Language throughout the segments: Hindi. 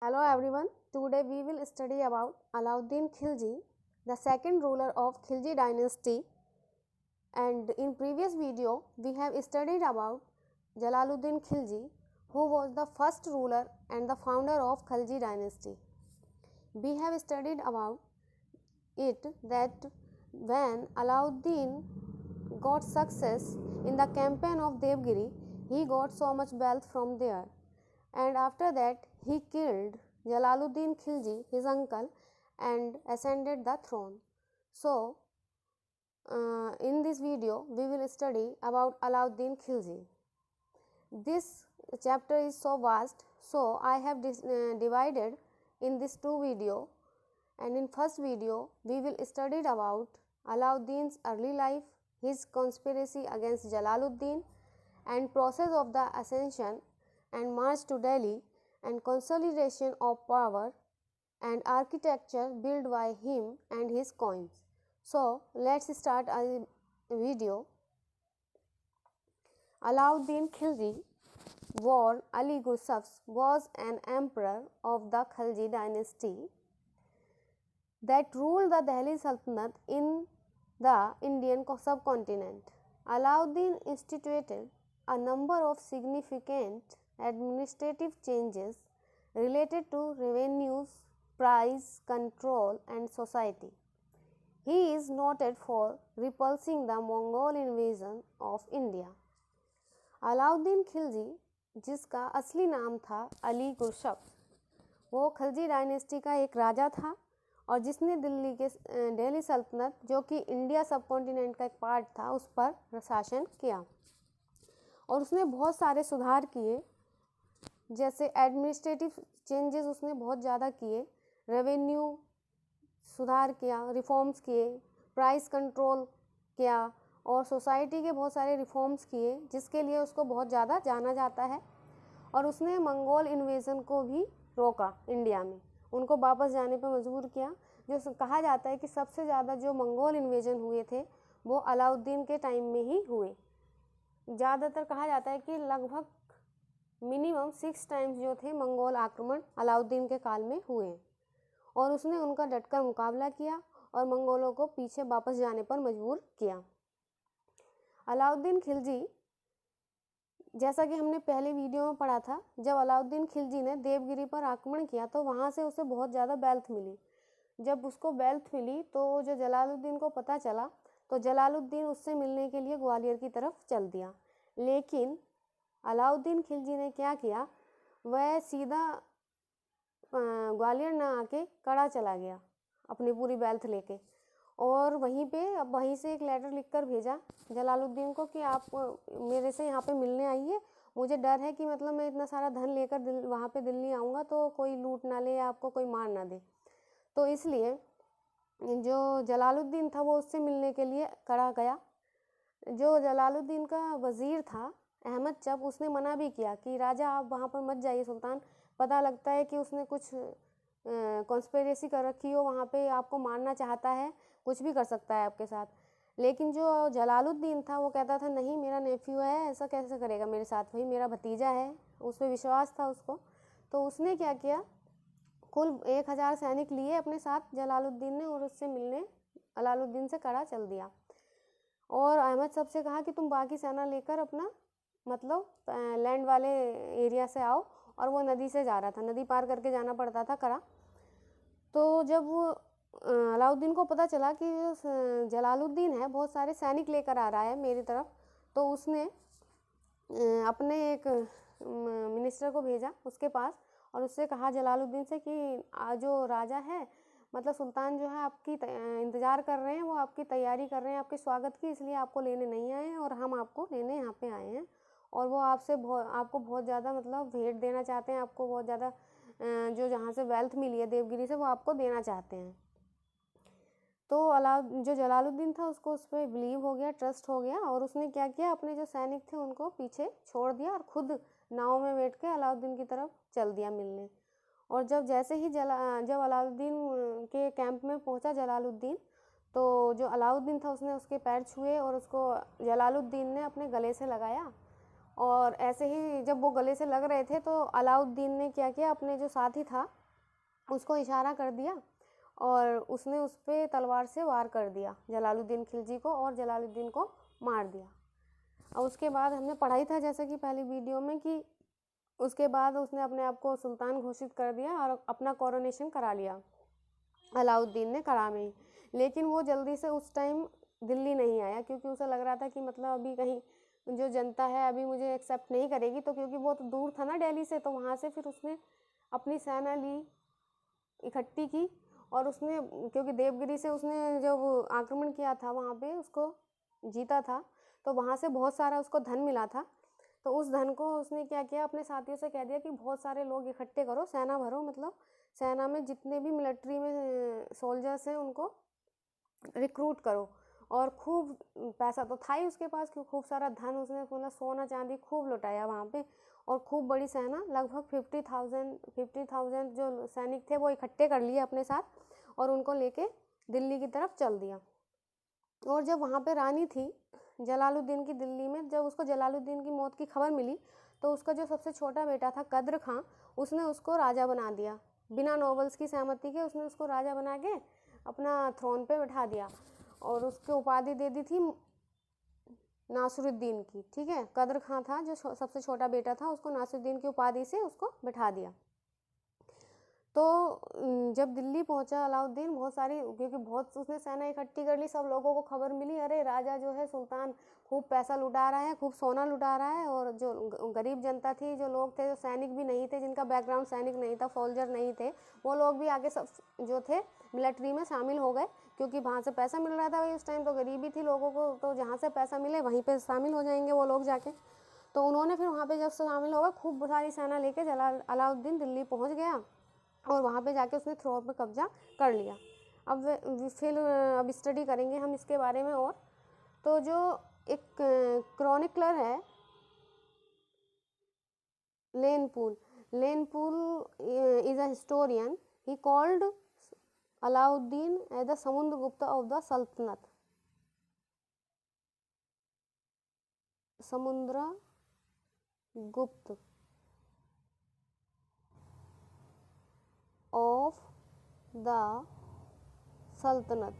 Hello everyone, today we will study about Alauddin Khilji, the second ruler of Khilji dynasty, and in previous video we have studied about Jalaluddin Khilji, who was the first ruler and the founder of Khilji dynasty. We have studied about it that when Alauddin got success in the campaign of Devgiri, he got so much wealth from there, and after that he killed Jalaluddin Khilji, his uncle, and ascended the throne. So in this video we will study about Alauddin Khilji. This chapter is so vast, so I have divided in this two video, and in first video we will study about Alauddin's early life, his conspiracy against Jalaluddin, and process of the ascension and march to Delhi, and consolidation of power and architecture built by him and his coins. So let's start a video. Alauddin Khilji war Ali Gusufs was an emperor of the Khilji dynasty that ruled the Delhi Sultanate in the Indian subcontinent. Alauddin instituted a number of significant administrative changes related to revenues, price control, and society. He is noted for repulsing the Mongol invasion of India. Alauddin Khilji, जिसका असली नाम था अली गुरशफ, वो खिलजी डायनेस्टी का एक राजा था और जिसने दिल्ली सल्तनत, जो कि इंडिया सब कॉन्टिनेंट का एक पार्ट था, उस पर शासन किया और उसने बहुत सारे सुधार किए, जैसे एडमिनिस्ट्रेटिव चेंजेस उसने बहुत ज़्यादा किए, रेवेन्यू सुधार किया, रिफॉर्म्स किए, प्राइस कंट्रोल किया और सोसाइटी के बहुत सारे रिफॉर्म्स किए, जिसके लिए उसको बहुत ज़्यादा जाना जाता है। और उसने मंगोल इन्वेजन को भी रोका, इंडिया में उनको वापस जाने पर मजबूर किया। जो कहा जाता है कि सबसे ज़्यादा जो मंगोल इन्वेजन हुए थे वो अलाउद्दीन के टाइम में ही हुए। ज़्यादातर कहा जाता है कि लगभग मिनिमम 6 टाइम्स जो थे मंगोल आक्रमण अलाउद्दीन के काल में हुए और उसने उनका डटकर मुकाबला किया और मंगोलों को पीछे वापस जाने पर मजबूर किया। अलाउद्दीन खिलजी, जैसा कि हमने पहले वीडियो में पढ़ा था, जब अलाउद्दीन खिलजी ने देवगिरी पर आक्रमण किया तो वहाँ से उसे बहुत ज़्यादा वेल्थ मिली। जब उसको वेल्थ मिली तो जो जलालुद्दीन को पता चला तो जलालुद्दीन उससे मिलने के लिए ग्वालियर की तरफ चल दिया। लेकिन अलाउद्दीन खिलजी ने क्या किया, वह सीधा ग्वालियर ना आके कड़ा चला गया अपनी पूरी वेल्थ लेके, और वहीं से एक लेटर लिखकर भेजा जलालुद्दीन को कि आप मेरे से यहाँ पे मिलने आइए, मुझे डर है कि मतलब मैं इतना सारा धन लेकर वहाँ पे दिल्ली आऊँगा तो कोई लूट ना ले या आपको कोई मार ना दे। तो इसलिए जो जलालुद्दीन था वो उससे मिलने के लिए कड़ा गया। जो जलालुद्दीन का वज़ीर था अहमद चप, उसने मना भी किया कि राजा आप वहाँ पर मत जाइए, सुल्तान, पता लगता है कि उसने कुछ कॉन्स्पिरेसी कर रखी हो, वहाँ पे आपको मारना चाहता है, कुछ भी कर सकता है आपके साथ। लेकिन जो जलालुद्दीन था वो कहता था नहीं, मेरा नेफ्यू है, ऐसा कैसे करेगा मेरे साथ, भाई मेरा भतीजा है, उस पर विश्वास था उसको। तो उसने क्या किया, कुल 1000 सैनिक लिए अपने साथ जलालुद्दीन ने और उससे मिलने अलाउद्दीन से कड़ा चल दिया और अहमद सब से कहा कि तुम बाकी सेना लेकर अपना मतलब लैंड वाले एरिया से आओ, और वो नदी से जा रहा था, नदी पार करके जाना पड़ता था कड़ा। तो जब वो अलाउद्दीन को पता चला कि जलालुद्दीन है बहुत सारे सैनिक लेकर आ रहा है मेरी तरफ, तो उसने अपने एक मिनिस्टर को भेजा उसके पास और उससे कहा जलालुद्दीन से कि जो राजा है मतलब सुल्तान जो है आपकी इंतज़ार कर रहे हैं, वो आपकी तैयारी कर रहे हैं आपके स्वागत की, इसलिए आपको लेने नहीं आए हैं और हम आपको लेने यहाँ पे आए हैं, और वो आपको बहुत ज़्यादा मतलब भेंट देना चाहते हैं, आपको बहुत ज़्यादा जो जहाँ से वेल्थ मिली है देवगिरी से वो आपको देना चाहते हैं। तो जो जलालुद्दीन था उसको उस पर बिलीव हो गया, ट्रस्ट हो गया, और उसने क्या किया, अपने जो सैनिक थे उनको पीछे छोड़ दिया और खुद नाव में बैठ के अलाउद्दीन की तरफ चल दिया मिलने। और जैसे ही जब अलाउद्दीन के कैंप में पहुंचा जलालुद्दीन, तो जो अलाउद्दीन था उसने उसके पैर छुए और उसको जलालुद्दीन ने अपने गले से लगाया और ऐसे ही जब वो गले से लग रहे थे तो अलाउद्दीन ने क्या किया, अपने जो साथी था उसको इशारा कर दिया और उसने उस पर तलवार से वार कर दिया जलालुद्दीन खिलजी को, और जलालुद्दीन को मार दिया। और उसके बाद हमने पढ़ा ही था जैसे कि पहली वीडियो में कि उसके बाद उसने अपने आप को सुल्तान घोषित कर दिया और अपना कोरोनेशन करा लिया अलाउद्दीन ने कड़ा में ही। लेकिन वो जल्दी से उस टाइम दिल्ली नहीं आया क्योंकि उसे लग रहा था कि मतलब अभी कहीं जो जनता है अभी मुझे एक्सेप्ट नहीं करेगी, तो क्योंकि बहुत दूर था ना दिल्ली से, तो वहाँ से फिर उसने अपनी सेना ली, इकट्ठी की, और उसने क्योंकि देवगिरी से उसने जब आक्रमण किया था वहाँ पे उसको जीता था, तो वहाँ से बहुत सारा उसको धन मिला था। तो उस धन को उसने क्या किया, अपने साथियों से कह दिया कि बहुत सारे लोग इकट्ठे करो, सेना भरो, मतलब सेना में जितने भी मिलिट्री में सोल्जर्स हैं उनको रिक्रूट करो, और खूब पैसा तो था ही उसके पास, खूब सारा धन उसने मतलब सोना चांदी खूब लुटाया वहाँ पे, और खूब बड़ी सेना लगभग 50,000 जो सैनिक थे वो इकट्ठे कर लिए अपने साथ, और उनको लेके दिल्ली की तरफ चल दिया। और जब वहाँ पे रानी थी जलालुद्दीन की दिल्ली में, जब उसको जलालुद्दीन की मौत की खबर मिली तो उसका जो सबसे छोटा बेटा था कद्र खां, उसने उसको राजा बना दिया बिना नोबल्स की सहमति के। उसने उसको राजा बना के अपना थ्रोन पे बैठा दिया और उसको उपाधि दे दी थी नासिरुद्दीन की। ठीक है, कद्र खां था जो सबसे छोटा बेटा था, उसको नासिरुद्दीन की उपाधि से उसको बैठा दिया। तो जब दिल्ली पहुंचा अलाउद्दीन, बहुत सारी क्योंकि बहुत उसने सेना इकट्ठी कर ली, सब लोगों को खबर मिली अरे राजा जो है सुल्तान खूब पैसा लुटा रहा है, खूब सोना लुटा रहा है, और जो गरीब जनता थी, जो लोग थे, जो सैनिक भी नहीं थे, जिनका बैकग्राउंड सैनिक नहीं था, सोल्जर नहीं थे, वो लोग भी आगे सब जो थे मिलिट्री में शामिल हो गए, क्योंकि वहाँ से पैसा मिल रहा था भाई उस टाइम, तो गरीबी थी लोगों को, तो जहाँ से पैसा मिले वहीं पर शामिल हो जाएंगे वो लोग जाके। तो उन्होंने फिर वहाँ पर जब शामिल हो गए, खूब सारी सेना लेके अलाउद्दीन दिल्ली पहुँच गया और वहाँ पे जाके उसने थ्रोन पर कब्जा कर लिया। अब फिर अब स्टडी करेंगे हम इसके बारे में। और तो जो एक क्रॉनिकलर है Lane Poole is a historian, he called Alauddin as the Samudragupta of the sultanate. Samudragupta of the sultanate,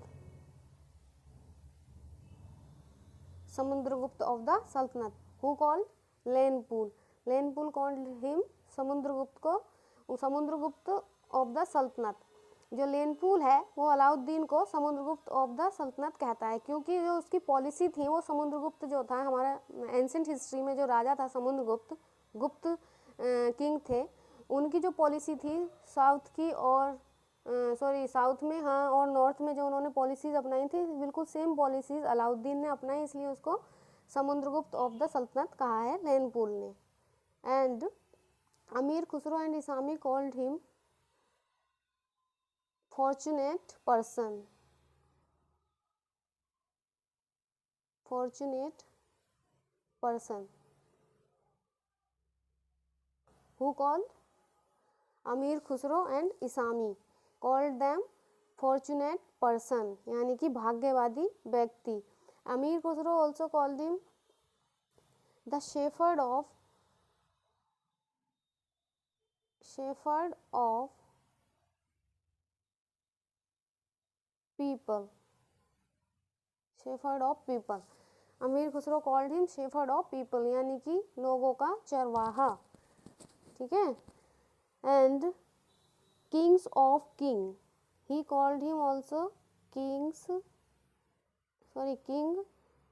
Samudragupta of the sultanate, who called Lane Poole called him Samudragupta को, समुद्रगुप्त ऑफ द सल्तनत। जो लेनपूल है वो अलाउद्दीन को समुद्रगुप्त ऑफ द सल्तनत कहता है, क्योंकि जो उसकी पॉलिसी थी, वो समुद्रगुप्त जो था हमारा एंशिएंट हिस्ट्री में जो राजा था समुद्रगुप्त, गुप्त किंग थे, उनकी जो पॉलिसी थी साउथ की और साउथ में, हाँ, और नॉर्थ में जो उन्होंने पॉलिसीज़ अपनाई थी, बिल्कुल सेम पॉलिसीज़ अलाउद्दीन ने अपनाई, इसलिए उसको समुद्रगुप्त ऑफ द सल्तनत कहा है लेनपूल ने। And Amir Khusro and Isami called him fortunate person, who called Amir Khusro and Isami called them fortunate person, यानी कि भाग्यवादी व्यक्ति। Amir Khusro also called him the shepherd of people, Amir Khusro called him shepherd of people, यानी कि लोगों का चरवाहा। ठीक है, and kings of king, he called him also king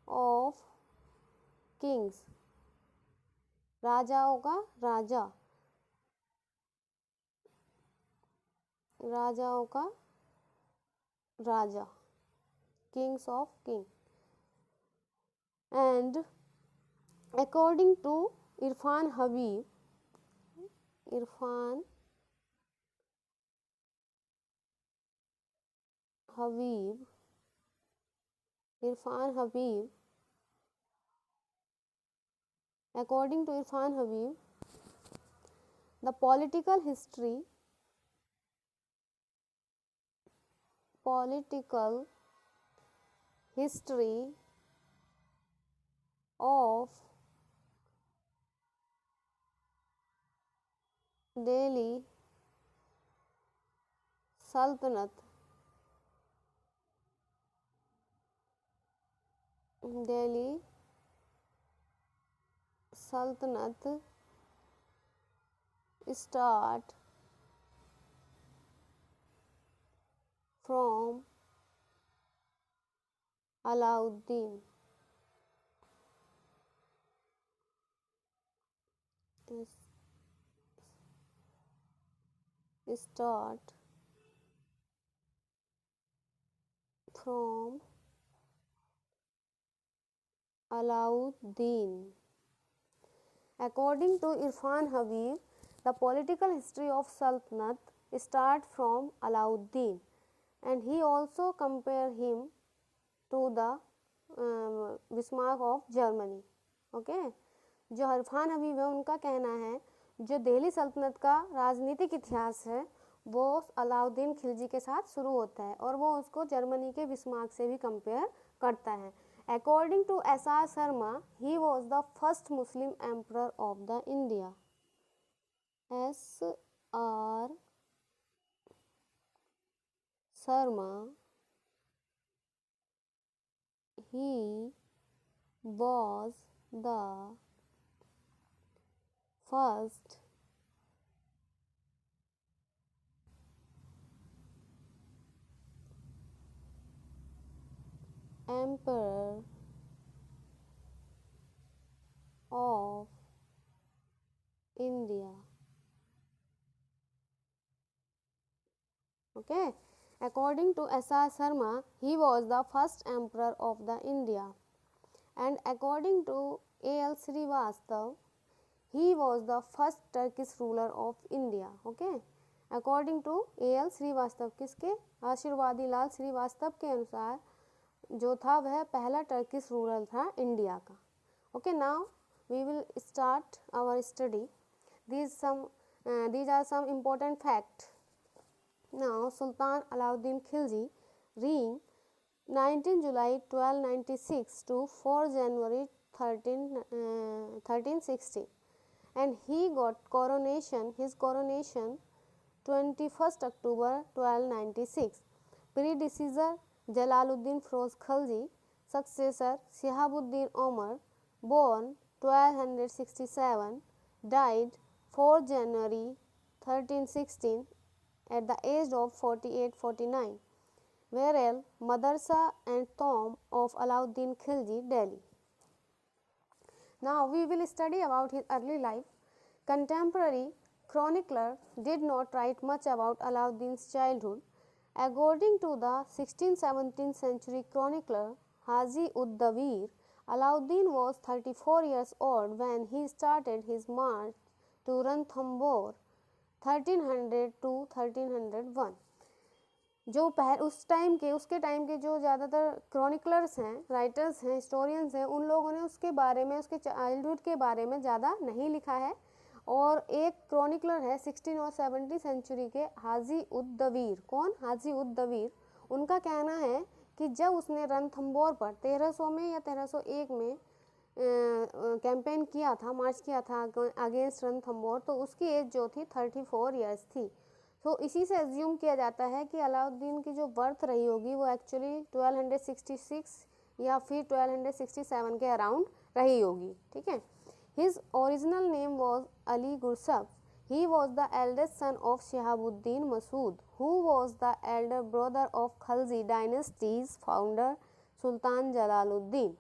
of kings, राजाओं का राजा, kings of king। and according to Irfan Habib, according to Irfan Habib, the political history of Delhi सल्तनत दिल्ली सल्तनत start from Alauddin start from Alauddin. According to Irfan Habib, the political history of Sultanate start from Alauddin, and he also compare him to the Bismarck of Germany. Okay? जो इरफान हबीब है उनका कहना है जो दिल्ली सल्तनत का राजनीतिक इतिहास है वो अलाउद्दीन खिलजी के साथ शुरू होता है और वो उसको जर्मनी के बिस्मार्क से भी कंपेयर करता है. According to S.R. Sharma, he was the first Muslim emperor of the India. S.R. Sharma, he was the first emperor of India. Okay, according to S.R. Sharma, he was the first emperor of the India, and according to A.L. Srivastav, he was the first Turkish ruler of India. Okay, according to A.L. Srivastav, किसके आशीर्वादी लाल श्रीवास्तव के अनुसार जो था वह पहला टर्किश रूलर था इंडिया का. Okay, now we will start our study. These are some important facts. Now, Sultan Alauddin Khilji reigned 19 July 1296 to 4 January 1360, and he got his coronation 21st October 1296. Predecessor Jalaluddin Firoz Khalji, successor Shihabuddin Omar, born 1267, died 4 January 1316 at the age of 48-49. Whereas Madrasa and Tomb of Alauddin Khilji, Delhi. Now we will study about his early life. Contemporary chronicler did not write much about Alauddin's childhood. According to the 16th-17th century chronicler Haji ud-Dawir, Alauddin was 34 years old when he started his march to Ranthambore 1300 to 1301. जो उसके टाइम के जो ज़्यादातर क्रॉनिकलर्स हैं, राइटर्स हैं, हिस्टोरियंस हैं, उन लोगों ने उसके बारे में, उसके चाइल्डहुड के बारे में ज़्यादा नहीं लिखा है. और एक क्रॉनिकलर है 16 और 17 सेंचुरी के हाजी उद-दवीर. कौन? हाजी उद-दवीर. उनका कहना है कि जब उसने रणथंबोर पर 1300 में या 1301 में कैंपेन किया था, मार्च किया था अगेंस्ट रणथंबोर, तो उसकी एज जो थी 34 ईयर्स थी. तो इसी से एज्यूम किया जाता है कि अलाउद्दीन की जो बर्थ रही होगी वो एक्चुअली 1266 या फिर 1267 के अराउंड रही होगी. ठीक है. His original name was Ali Gursab. He was the eldest son of Shihabuddin Masood, who was the elder brother of Khalji dynasty's founder Sultan Jalaluddin.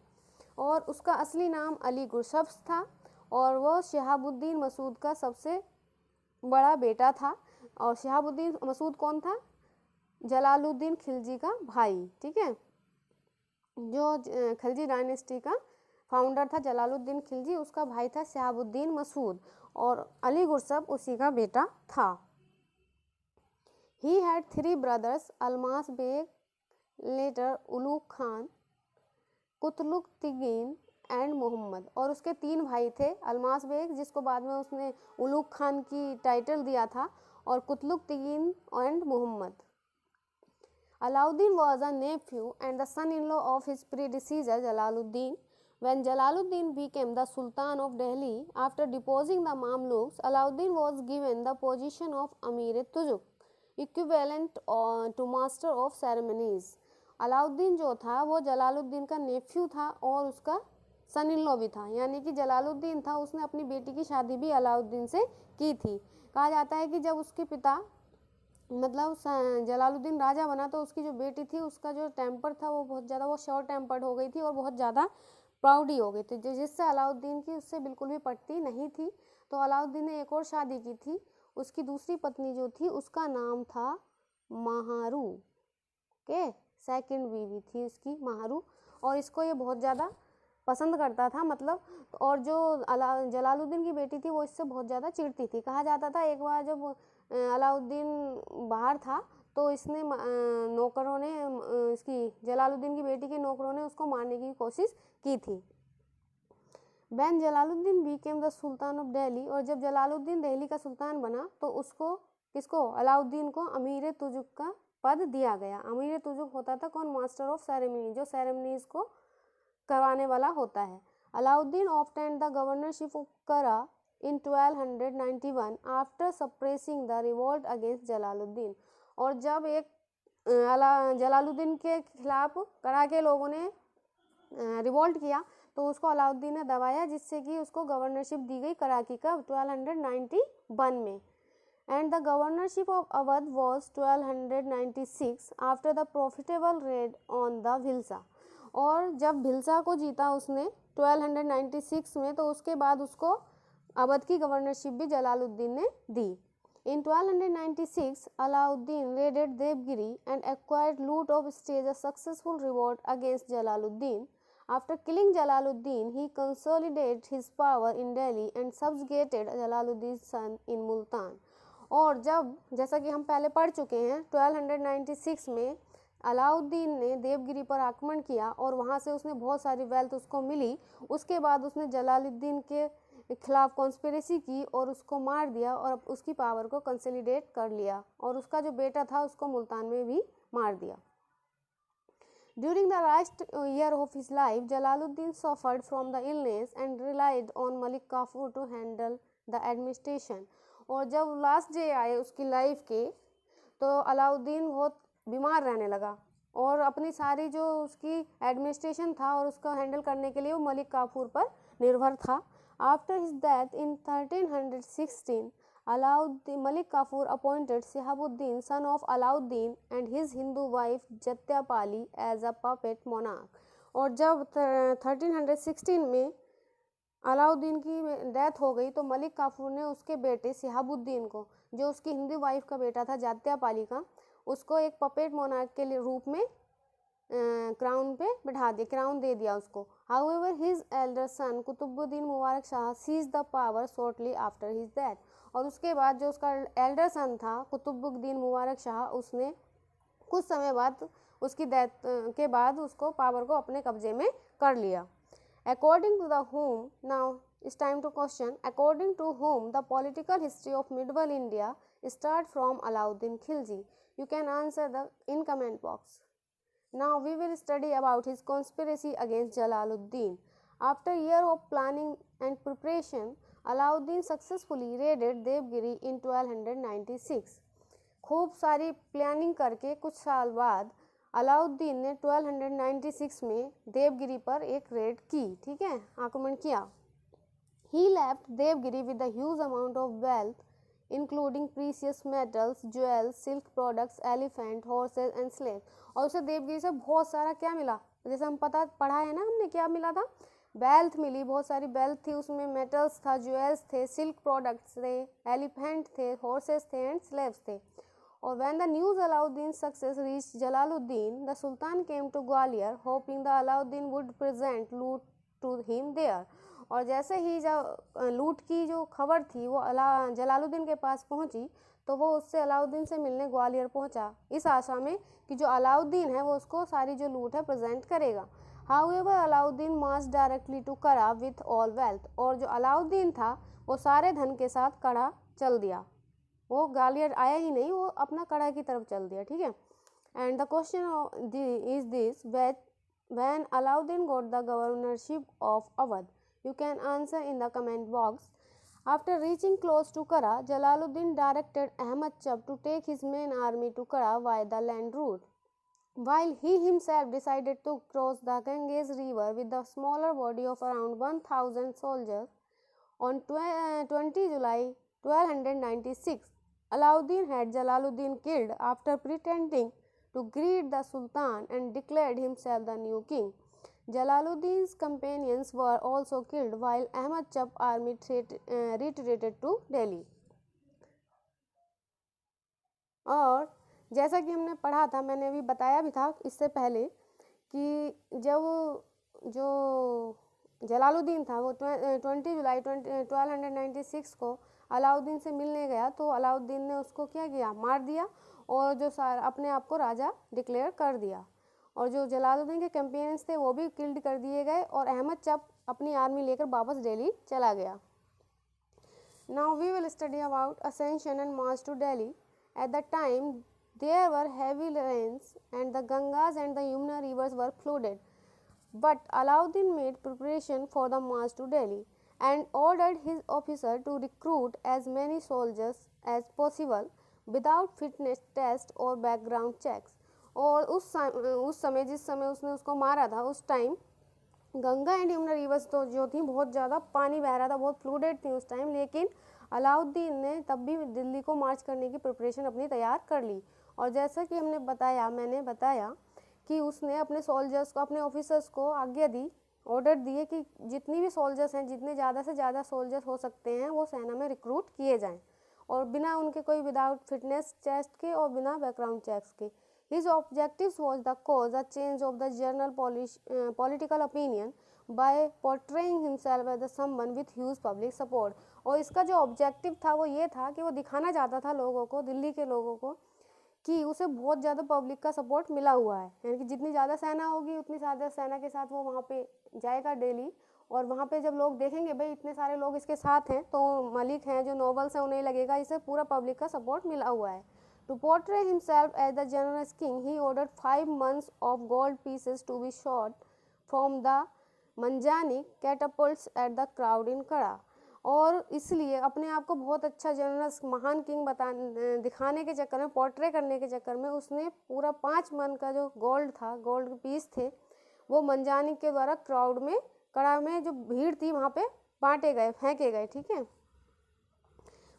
और उसका असली नाम अली गुरसब्स था और वह शिहाबुद्दीन मसूद का सबसे बड़ा बेटा था. और शिहाबुद्दीन मसूद कौन था? जलालुद्दीन खिलजी का भाई. ठीक है, जो खिलजी डायनेस्टी का फाउंडर था जलालुद्दीन खिलजी, उसका भाई था शिहाबुद्दीन मसूद और अली गुरसब उसी का बेटा था. He had 3 brothers, Almas Beg, later Ulugh Khan, Qutlugh Tigin and Mohammad. और उसके 3 भाई थे, अलमास बेग जिसको बाद में उसने उलूग खान की टाइटल दिया था, और Qutlugh Tigin and Mohammad. Alauddin was a nephew and the son-in-law of his predecessor Jalaluddin. When Jalaluddin became the Sultan of Delhi after deposing the Mamluks, Alauddin was given the position of Amir-e-Tujuk, equivalent to Master of Ceremonies. Alauddin जो था वो जलालुद्दीन का नेफ्यू था और उसका सन इन लॉ भी था, यानी कि जलालुद्दीन था उसने अपनी बेटी की शादी भी अलाउद्दीन से की थी। कहा जाता है कि जब उसके पिता मतलब जलालुद्दीन राजा बना तो उसकी जो बेटी थी उसका जो टेम्पर था वो बहुत ज़्यादा वो शॉर्ट टेम्पर्ड हो गई थी और बहुत ज़्यादा प्राउडी हो गई थी, जिससे अलाउद्दीन की उससे बिल्कुल भी पटती नहीं थी। तो अलाउद्दीन ने एक और शादी की थी, उसकी दूसरी पत्नी जो थी उसका नाम था महारू के, सेकंड बीवी थी उसकी महारू, और इसको ये बहुत ज़्यादा पसंद करता था मतलब, और जो जलालुद्दीन की बेटी थी वो इससे बहुत ज़्यादा चिढ़ती थी। कहा जाता था एक बार जब अलाउद्दीन बाहर था तो इसने नौकरों ने इसकी जलालुद्दीन की बेटी के नौकरों ने उसको मारने की कोशिश की थी। When Jalaluddin became the Sultan of Delhi, और जब जलालुद्दीन दिल्ली का सुल्तान बना तो उसको किसको अलाउद्दीन को अमीर तुजुक का पद दिया गया। अमीर तुजुक होता था कौन? मास्टर ऑफ सेरेमनी, जो सेरेमनीज को करवाने वाला होता है। Alauddin obtained the governorship of Kara in 1291 after suppressing the revolt against Jalaluddin. और जब एक जलालुद्दीन के खिलाफ करा के लोगों ने रिवोल्ट किया तो उसको अलाउद्दीन ने दबाया, जिससे कि उसको गवर्नरशिप दी गई करा की कब? 1291 में। And the governorship of Awadh was 1296 after the profitable red on the Bhilsa. और जब भिलसा को जीता उसने 1296 में तो उसके बाद उसको अवध की गवर्नरशिप भी जलालुद्दीन ने दी। In 1296, Alauddin raided Devgiri and acquired loot of staged a successful revolt against Jalaluddin. After killing Jalaluddin, he consolidated his power in Delhi and subjugated Jalaluddin's son in Multan. और जब जैसा कि हम पहले पढ़ चुके हैं 1296 में अलाउद्दीन ने देवगिरी पर आक्रमण किया और वहाँ से उसने बहुत सारी वेल्थ उसको मिली। उसके बाद उसने जलालुद्दीन के खिलाफ कॉन्स्पिरेसी की और उसको मार दिया और उसकी पावर को कंसोलिडेट कर लिया, और उसका जो बेटा था उसको मुल्तान में भी मार दिया। During the last year of his life, Jalaluddin suffered from the illness and relied on Malik Kafur to handle the administration. और जब लास्ट डे आए उसकी लाइफ के तो अलाउद्दीन बहुत बीमार रहने लगा और अपनी सारी जो उसकी एडमिनिस्ट्रेशन था और उसको हैंडल करने के लिए वो मलिक काफूर पर निर्भर था। After his death in 1316, Malik Kafur appointed Shihabuddin, son of Alauddin, and his Hindu wife Jatyapali as a puppet monarch. और जब 1316 में अलाउद्दीन की डेथ हो गई तो मलिक काफूर ने उसके बेटे शिहाबुद्दीन को, जो उसकी हिंदू वाइफ का बेटा था जात्यापाली का, उसको एक पपेट मोनार्क के रूप में क्राउन पे बैठा दिया, क्राउन दे दिया उसको। However, his elder son Qutbuddin Mubarak Shah seized the power shortly after his death. और उसके बाद जो उसका एल्डर सन था कुतुबुद्दीन मुबारक शाह, उसने कुछ समय बाद उसकी डेथ के बाद उसको पावर को अपने कब्जे में कर लिया। According to the whom, now it's time to question, according to whom the political history of medieval India start from Alauddin Khilji? You can answer in comment box. Now we will study about his conspiracy against Jalaluddin. After a year of planning and preparation, Alauddin successfully raided Devgiri in 1296. खूब सारी प्लानिंग करके कुछ साल बाद अलाउद्दीन ने 1296 में देवगिरी पर एक रेड की, ठीक है, आक्रमण किया। He left Devgiri with a huge amount of wealth, including precious metals, jewels, silk products, elephant, horses and slaves. और उसे देवगिरी से बहुत सारा क्या मिला, जैसे हम पढ़ा है ना हमने, क्या मिला था? वेल्थ मिली, बहुत सारी वेल्थ थी, उसमें मेटल्स था, ज्वेल्स थे, सिल्क प्रोडक्ट्स थे, एलिफेंट थे, हॉर्सेस थे एंड स्लेव्स थे। और when the news Alauddin's success reached Jalaluddin, the Sultan came to Gwalior, hoping the Alauddin would present loot to him there. और जैसे ही जब लूट की जो खबर थी वो जलालुद्दीन के पास पहुंची तो वो उससे अलाउद्दीन से मिलने ग्वालियर पहुंचा, इस आशा में कि जो अलाउद्दीन है वो उसको सारी जो लूट है प्रेजेंट करेगा। However, Alauddin marched directly to Kara with all wealth. और जो अलाउद्दीन था वो सारे धन के साथ कड़ा चल दिया, वो ग्वालियर आया ही नहीं, वो अपना कड़ा की तरफ चल दिया, ठीक है। And the question is this, when Alauddin got the governorship of Awadh? You can answer in the comment box. After reaching close to Kara, Jalaluddin directed Ahmad Chab to take his main army to Kara via the land route, while he himself decided to cross the Ganges river with a smaller body of around 1000 soldiers. On 20 July 1296, Alauddin had Jalaluddin killed after pretending to greet the Sultan and declared himself the new king. Jalaluddin's companions were also killed while Ahmad Chab army retreated to Delhi. और जैसा कि हमने पढ़ा था, मैंने अभी बताया भी था इससे पहले कि जब जो जलालुद्दीन था वो 20 जुलाई 1296 को अलाउद्दीन से मिलने गया, तो अलाउद्दीन ने उसको क्या किया, मार दिया और जो अपने आप को राजा डिक्लेयर कर दिया। और जो जलालुद्दीन के कैंपेनियंस थे वो भी किल्ड कर दिए गए और अहमद चब अपनी आर्मी लेकर वापस दिल्ली चला गया। Now we will study about ascension and march to Delhi. At the time there were heavy rains and the Gangas and the Yamuna rivers were flooded, but Alauddin made preparation for the march to Delhi and ordered his officer to recruit as many soldiers as possible without fitness test or background checks. और उस समय जिस समय उसने उसको मारा था उस time Ganga and Yamuna reverse तो जो थी बहुत ज़्यादा पानी बह रहा था, बहुत फ्लूडेड थी उस टाइम, लेकिन अलाउद्दीन ने तब भी दिल्ली को मार्च करने की प्रिपरेशन अपनी तैयार कर ली। और जैसा कि मैंने बताया कि उसने अपने सोल्जर्स को, अपने ऑफिसर्स को आज्ञा दी, ऑर्डर दिए कि जितनी भी सोल्जर्स हैं, जितने ज़्यादा से ज़्यादा सोल्जर्स हो सकते हैं वो सेना में रिक्रूट किए जाएं और बिना उनके कोई विदाउट फिटनेस टेस्ट के और बिना बैकग्राउंड चेक्स के। His objectives was the cause a change of the general political opinion by portraying himself as someone with huge public support. और इसका जो ऑब्जेक्टिव था वो ये था कि वो दिखाना चाहता था लोगों को, दिल्ली के लोगों को, कि उसे बहुत ज़्यादा पब्लिक का सपोर्ट मिला हुआ है, यानी कि जितनी ज़्यादा सेना होगी उतनी ज़्यादा सेना के साथ वो वहाँ पे जाएगा दिल्ली, और वहाँ पे जब लोग देखेंगे भाई इतने सारे लोग इसके साथ हैं, तो मलिक हैं जो नॉवल्स हैं उन्हें लगेगा इसे पूरा पब्लिक का सपोर्ट मिला हुआ है। To portray himself as the generous king he ordered 5 months of gold pieces to be shot from the मंजानिक catapults at the crowd in Kara. और इसलिए अपने आप को बहुत अच्छा जनरस महान किंग दिखाने के चक्कर में, पोर्ट्रे करने के चक्कर में उसने पूरा 5 मन का जो गोल्ड था, गोल्ड के पीस थे, वो मंजानिक के द्वारा क्राउड में, कड़ा में जो भीड़ थी वहाँ पे बांटे गए, फेंके गए। ठीक है।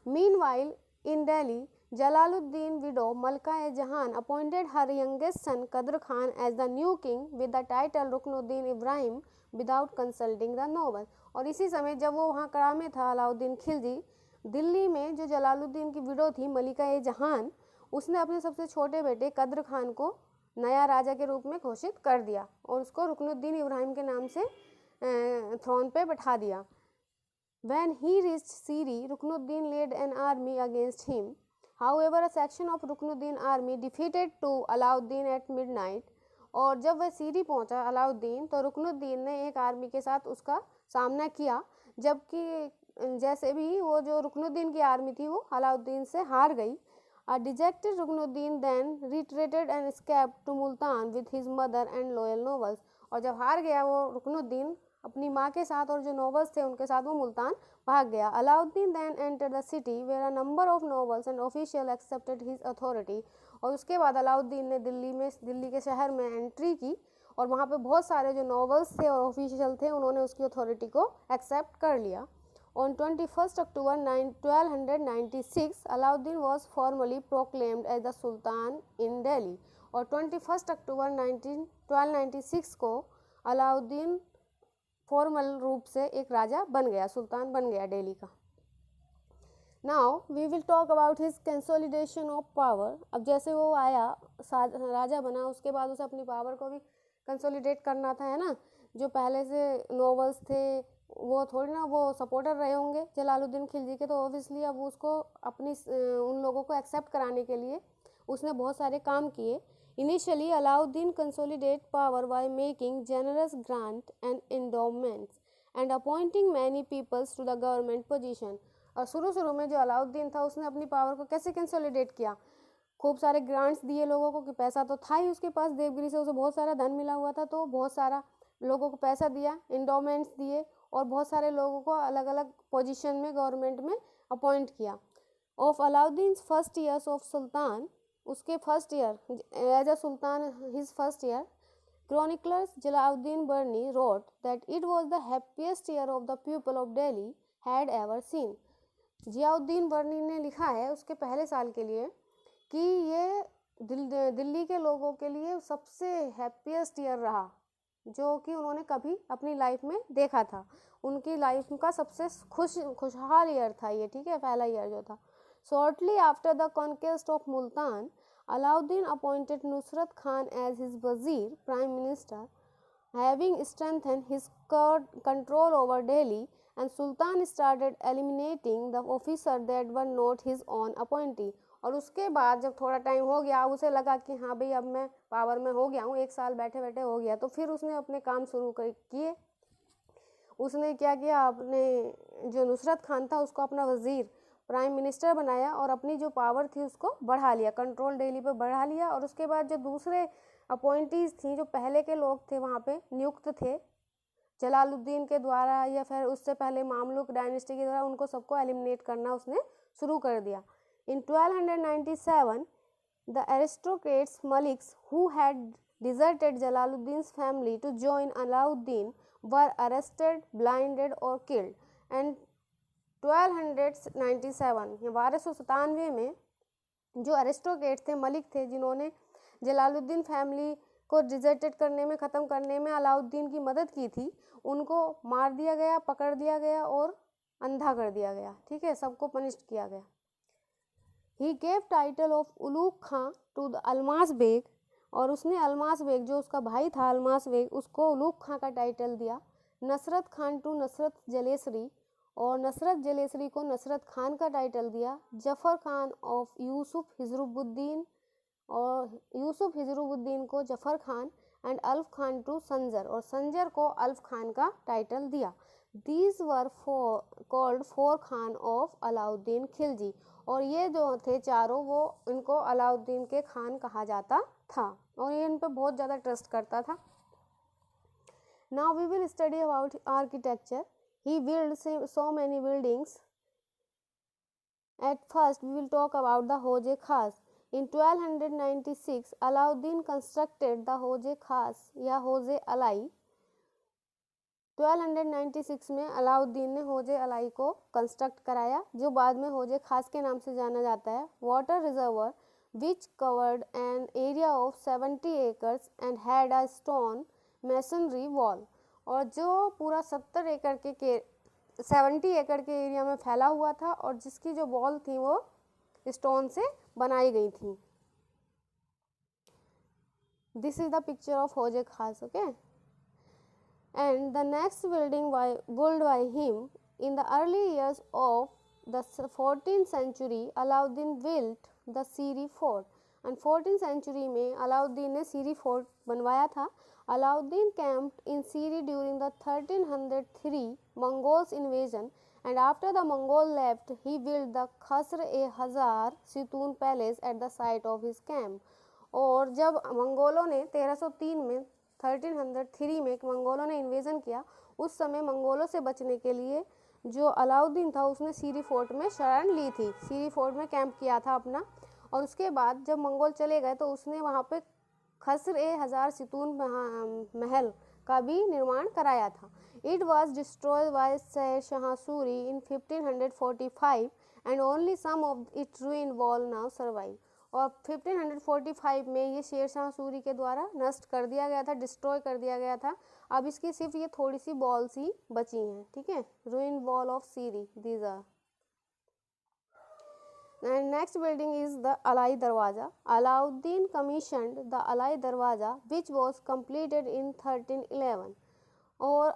Meanwhile in Delhi Jalaluddin widow Malka-e-Jahan appointed her youngest son Qadr Khan as the new king with the title Ruknuddin Ibrahim without consulting the noble. और इसी समय जब वो वहाँ कड़ा में था अलाउद्दीन खिलजी, दिल्ली में जो जलालुद्दीन की विडो थी मलिका-ए-जहान, उसने अपने सबसे छोटे बेटे कदर खान को नया राजा के रूप में घोषित कर दिया और उसको रुकनुद्दीन इब्राहिम के नाम से थ्रोन पे बैठा दिया। When he reached Siri, Ruknuddin led an army against him. However, a section of Ruknuddin army defeated to Alauddin at midnight. और जब वह सीरी पहुंचा अलाउद्दीन, तो रुकनुद्दीन ने एक आर्मी के साथ उसका सामना किया, जबकि जैसे भी वो जो रुकनुद्दीन की आर्मी थी वो अलाउद्दीन से हार गई। A dejected Ruknuddin then retreated and escaped to Multan with his mother and loyal nobles. और जब हार गया वो रुकनुद्दीन अपनी माँ के साथ और जो नोबल्स थे उनके साथ वो मुल्तान भाग गया। Alauddin then entered the city where a number of nobles and officials accepted his authority. और उसके बाद अलाउद्दीन ने दिल्ली के शहर में एंट्री की और वहाँ पे बहुत सारे जो नोबल्स थे और ऑफिशियल थे उन्होंने उसकी अथॉरिटी को एक्सेप्ट कर लिया। On 21 October 1296, Alauddin was formally proclaimed as the Sultan in Delhi. और 21 अक्टूबर 1296 को अलाउद्दीन फॉर्मल रूप से एक राजा बन गया, सुल्तान बन गया दिल्ली का। Now we will talk about his consolidation of power. अब जैसे वो आया राजा बना, उसके बाद उसे अपनी पावर को भी कंसोलिडेट करना था, है ना। जो पहले से नोबल्स थे वो थोड़ी ना वो सपोर्टर रहे होंगे जलालुद्दीन खिलजी के, तो ऑब्वियसली अब उसको अपनी उन लोगों को एक्सेप्ट कराने के लिए उसने बहुत सारे काम किए। Initially, Alauddin consolidated power by making generous grant and endowments and appointing many peoples to the government position. और शुरू में जो अलाउद्दीन था उसने अपनी पावर को कैसे कंसोलिडेट किया, खूब सारे ग्रांट्स दिए लोगों को, कि पैसा तो था ही उसके पास, देवगिरी से उसे बहुत सारा धन मिला हुआ था, तो बहुत सारा लोगों को पैसा दिया, इंडोमेंट्स दिए, और बहुत सारे लोगों को अलग अलग पोजीशन में गवर्नमेंट में अपॉइंट किया। Of Alauddin first years of sultan, उसके first year as a sultan, his first year, chroniclers Jalaluddin Burni wrote that it was the happiest year of the people of Delhi had ever seen. Ziauddin Barni ने लिखा है उसके पहले साल के लिए कि ये दिल्ली के लोगों के लिए सबसे हैप्पीएस्ट ईयर रहा जो कि उन्होंने कभी अपनी लाइफ में देखा था। उनकी लाइफ का सबसे खुशहाल ईयर था ये, ठीक है, पहला ईयर जो था। Shortly after the conquest of Multan, Alauddin appointed Nusrat Khan as his wazir, prime minister, having strengthened his control over Delhi, and Sultan started eliminating the officers that were not his own appointee. और उसके बाद जब थोड़ा टाइम हो गया, उसे लगा कि हाँ भाई अब मैं पावर में हो गया हूँ, 1 साल बैठे बैठे हो गया, तो फिर उसने अपने काम शुरू किए। उसने क्या किया, अपने जो नुसरत खान था उसको अपना वजीर, प्राइम मिनिस्टर बनाया, और अपनी जो पावर थी उसको बढ़ा लिया, कंट्रोल दिल्ली पे बढ़ा लिया। और उसके बाद जो दूसरे अपॉइंटीज़ थी, जो पहले के लोग थे वहाँ पे नियुक्त थे जलालुद्दीन के द्वारा या फिर उससे पहले मामलुक डायनेस्टी के द्वारा, उनको सबको एलिमिनेट करना उसने शुरू कर दिया। In 1297 the aristocrats maliks who had deserted Jalaluddin's family to join Alauddin were arrested, blinded और किल्ड। एंड 1297 या 1297 में जो एरिस्टोक्रेट थे, मलिक थे, जिन्होंने जलालुद्दीन फैमिली को डिजर्टेड करने में, ख़त्म करने में अलाउद्दीन की मदद की थी, उनको मार दिया गया, पकड़ दिया गया और अंधा कर दिया गया, ठीक है, सबको पनिश किया गया। He gave title of Ulugh Khan to the Almas Beg, और उसने अलमास बेग, जो उसका भाई था अलमास बेग, उसको उलूग खां का टाइटल दिया। नसरत खान टू नसरत जलेसरी, और नसरत जलेसरी को नसरत खान का टाइटल दिया। जफ़र खान ऑफ यूसुफ हिजरुद्दीन, और यूसुफ हिजरुद्दीन को जफ़र खान, एंड अल्फ खान टू संजर, और संजर को अल्फ खान का टाइटल दिया। These were called 4 Khan of Alauddin Khilji, और ये जो थे चारों, वो इनको अलाउद्दीन के खान कहा जाता था, और ये इन पर बहुत ज़्यादा ट्रस्ट करता था। Now we will study about architecture. He built so many buildings. At first, we will talk about the Hoj-e Khas. In 1296, Alauddin constructed the Hoj-e Khas या Hoj-e Alai। 1296 में अलाउद्दीन ने Hoj-e Alai को कंस्ट्रक्ट कराया, जो बाद में Hoj-e Khas के नाम से जाना जाता है। Water reservoir which covered an area of 70 acres and had a stone masonry wall, और जो पूरा 70 एकड़ के 70 एकड़ के एरिया में फैला हुआ था, और जिसकी जो वॉल थी वो स्टोन से बनाई गई थी। This is the picture of Hoj-e Khas, okay. And the next building built by him in the early years of the 14th century, Alauddin built the Siri Fort, and 14th century में अलाउद्दीन ने सीरी फोर्ट बनवाया था। Alauddin camped in Siri during the 1303 Mongols invasion, and after the Mongol left, he built the Khasr-e-Hazar Sitoon Palace at the site of his camp. और जब मंगोलों ने 1303 में 1303 में मंगोलों ने इन्वेजन किया, उस समय मंगोलों से बचने के लिए जो अलाउद्दीन था उसने सीरी फोर्ट में शरण ली थी, सीरी फोर्ट में कैंप किया था अपना। और उसके बाद जब मंगोल चले गए तो उसने वहाँ पे खसर-ए-हजार सितून महल का भी निर्माण कराया था। It was destroyed by Sher Shah Suri in 1545 and only some of it ruin wall now survive, और 1545 में ये शेर शाह सूरी के द्वारा नष्ट कर दिया गया था, डिस्ट्रॉय कर दिया गया था। अब इसकी सिर्फ ये थोड़ी सी बॉल्स ही बची हैं, ठीक है, ruin wall of Siri these are. And next building is the Alai Darwaza. Alauddin commissioned the Alai Darwaza, which was completed in 1311. और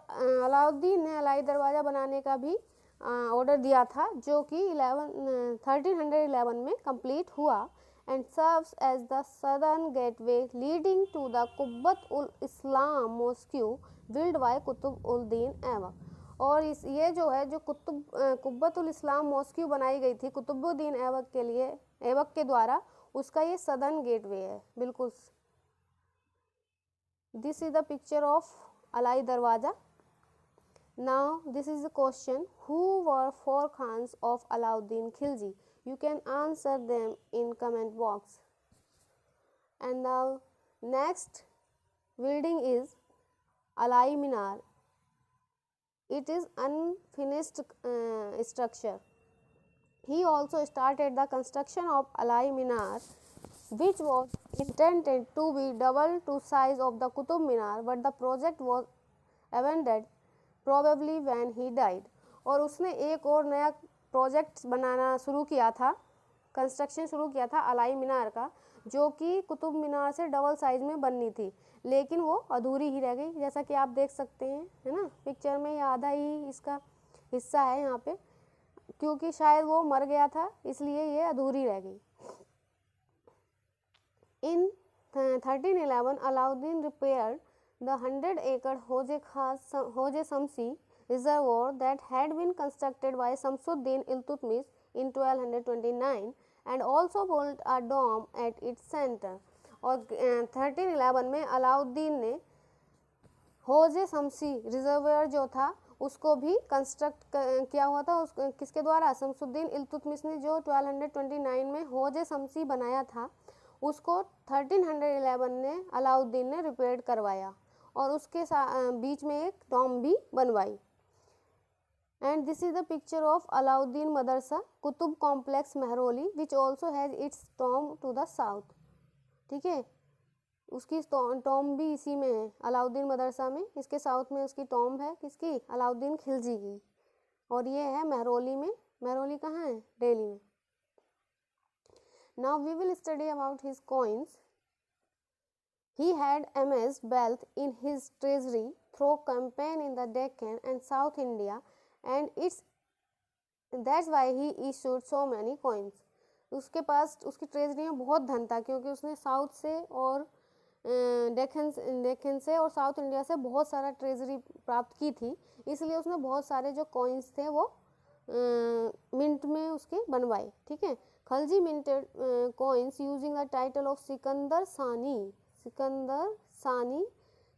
अलाउद्दीन ने अलाई दरवाज़ा बनाने का भी ऑर्डर दिया था, जो कि 1311 में कंप्लीट हुआ, and serves as the southern gateway leading to the Quwwat ul Islam mosque build by Qutub ul Din Aibak. और ये जो है, जो कुब्बतुल इस्लाम मॉस्क्यू बनाई गई थी कुतुबुद्दीन ऐबक के लिए, ऐबक के द्वारा, उसका ये सदर्न गेटवे है बिल्कुल। This is the picture of Alai Darwaza. Now this is the question, who were 4 Khans of Alauddin Khilji? You can answer them in comment box. And now next building is Alai Minar. It is unfinished structure. He also started the construction of Alai Minar, which was intended to be double to size of the Qutub Minar, but the project was abandoned probably when he died. और उसने एक और नया प्रोजेक्ट बनाना शुरू किया था, कंस्ट्रक्शन शुरू किया था अलाई मीनार का, जो कि कुतुब मीनार से डबल साइज में बननी थी, लेकिन वो अधूरी ही रह गई, जैसा कि आप देख सकते हैं, है ना पिक्चर में। ये आधा ही इसका हिस्सा है यहाँ पे, क्योंकि शायद वो मर गया था इसलिए ये अधूरी रह गई। इन 1311 Alauddin repaired the 100-acre Hoje Shamsi reservoir that had been constructed by Shamsuddin Iltutmish in 1229 and also built a dome at its center. और 1311 में अलाउद्दीन ने होजे शमसी रिजर्वायर जो था उसको भी कंस्ट्रक्ट किया हुआ था, उस किसके द्वारा? शमसुद्दीन इल्तुतमिश ने, जो 1229 में होजे शमसी बनाया था, उसको 1311 ने अलाउद्दीन ने रिपेयर करवाया और उसके बीच में एक टॉम भी बनवाई। And this is the picture of Alauddin madrasa Qutub complex Mehrauli which also has its tomb to the south. ठीक है, उसकी टॉम भी इसी में है, अलाउद्दीन मदरसा में, इसके साउथ में उसकी टॉम है, किसकी? अलाउद्दीन खिलजी की। और ये है मेहरौली में। मेहरौली कहाँ है? दिल्ली में। Now we will study about his coins. He had amassed wealth in his treasury through campaign in the Deccan and South India, and that's why he issued so many coins. उसके पास उसकी ट्रेजरी में बहुत धन था, क्योंकि उसने साउथ से और डेक्कन से और साउथ इंडिया से बहुत सारा ट्रेजरी प्राप्त की थी, इसलिए उसने बहुत सारे जो कॉइन्स थे वो मिंट में उसके बनवाए। ठीक है, Khalji minted coins using the title of Sikandar सानी। सिकंदर सानी,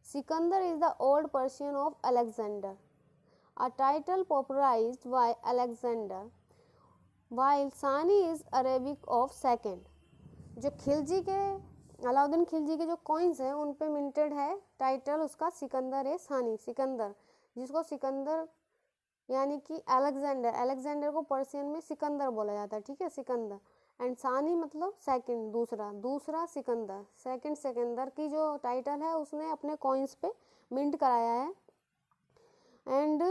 Sikandar is the old Persian of Alexander, a title popularized by Alexander, while Sani is Arabic of second. जो खिलजी के, अलाउद्दीन खिलजी के जो कॉइन्स हैं उन पे मिंटेड है, टाइटल उसका सिकंदर है सानी, सिकंदर, जिसको सिकंदर यानी कि अलेक्जेंडर, अलेक्जेंडर को पर्शियन में सिकंदर बोला जाता है। ठीक है, सिकंदर, एंड सानी मतलब सेकंड, दूसरा सिकंदर, सेकंड सिकंदर की जो टाइटल है उसने अपने कॉइन्स पे मिंट कराया है। And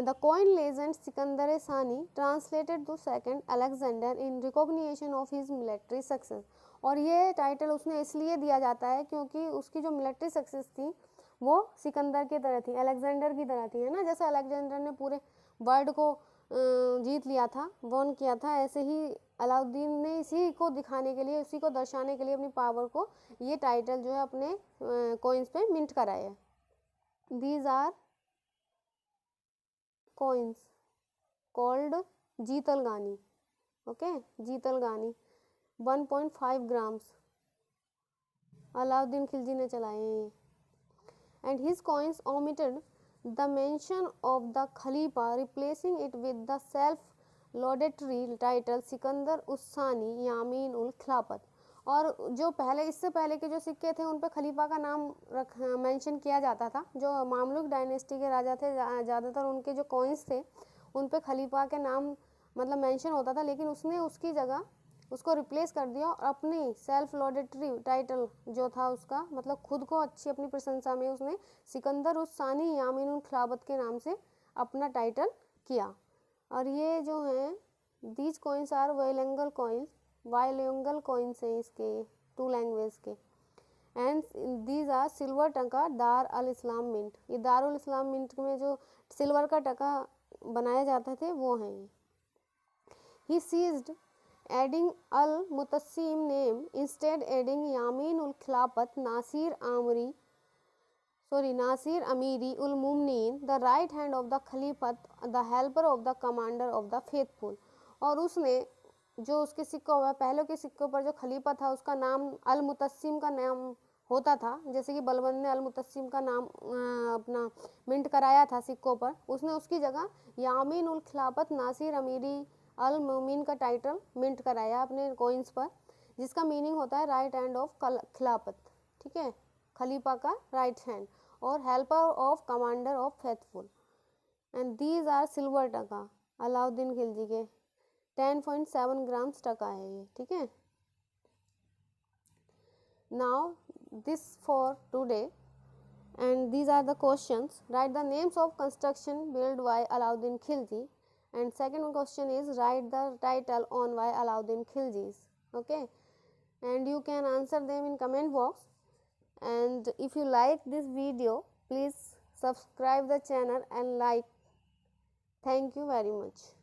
the coin legend Sikandar Sani translated to second Alexander in recognition of his military success. और ये टाइटल उसने इसलिए दिया जाता है क्योंकि उसकी जो मिलिट्री सक्सेस थी वो सिकंदर की तरह थी, अलेक्जेंडर की तरह थी, है ना। जैसे अलेक्जेंडर ने पूरे वर्ल्ड को जीत लिया था, वॉन किया था, ऐसे ही अलाउद्दीन ने इसी को दिखाने के लिए, उसी को दर्शाने के लिए अपनी पावर को ये टाइटल जो है अपने कॉइन्स पे मिंट कराए है। दीज आर कॉइन्स कॉल्ड जीतलगानी। ओके, जीतलगानी 1.5 ग्राम्स अलाउद्दीन खिलजी ने चलाए हैं ये। And his coins omitted the mention of the Khalifa, replacing it with the self-laudatory title Sikandar us-Sani Yamin ul Khilafat. और जो पहले, इससे पहले के जो सिक्के थे उन पे खलीफा का नाम मेंशन किया जाता था। जो मामलुक डायनेस्टी के राजा थे, ज़्यादातर उनके जो कॉइन्स थे उन पे खलीफा के नाम मतलब मेंशन होता था, लेकिन उसने उसकी जगह उसको रिप्लेस कर दिया और अपनी सेल्फ लॉडेटरी टाइटल जो था उसका, मतलब खुद को अच्छी अपनी प्रशंसा में उसने सिकंदर उस सानी यामीन उल खिलाफत के नाम से अपना टाइटल किया। और ये जो हैं दीज कॉइन्स आर वाइलेंगल कॉइन्स, वाइलेंगल कॉइन्स हैं इसके 2 लैंग्वेज के। एंड दीज आर सिल्वर टका दार अल इस्लाम मिंट। ये दारुल इस्लाम मिंट में जो सिल्वर का टका बनाए जाते थे वो हैं ये। ही seized adding al-Mutassim name, instead adding Yamin ul Khilafat Nasir Amiri ul Mumnin, the right hand of the Khalifat, the helper of the commander of the faithful। और उसने जो उसके सिक्कों पर, पहले के सिक्कों पर जो खलीफा था उसका नाम अल मुतस्सिम का नाम होता था, जैसे कि बलबन ने अल मुतस्सिम का नाम अपना मिंट कराया था सिक्कों पर, उसने उसकी जगह यामीन उल खिलाफत नासिर अमीरी अल मोमिन का टाइटल मिंट कराया अपने कॉइन्स पर, जिसका मीनिंग होता है राइट हैंड ऑफ खिलाफत, ठीक है, खलीफा का राइट हैंड, और helper of commander of faithful. And these are silver taka, Alauddin Khilji के 10.7 ग्राम्स टका है ये, ठीक है। Now this for today, and these are the questions. Write the names of construction built by Alauddin Khilji, and second question is write the title on why Alauddin Khiljis, okay, and you can answer them in comment box. And if you like this video, please subscribe the channel and like. Thank you very much.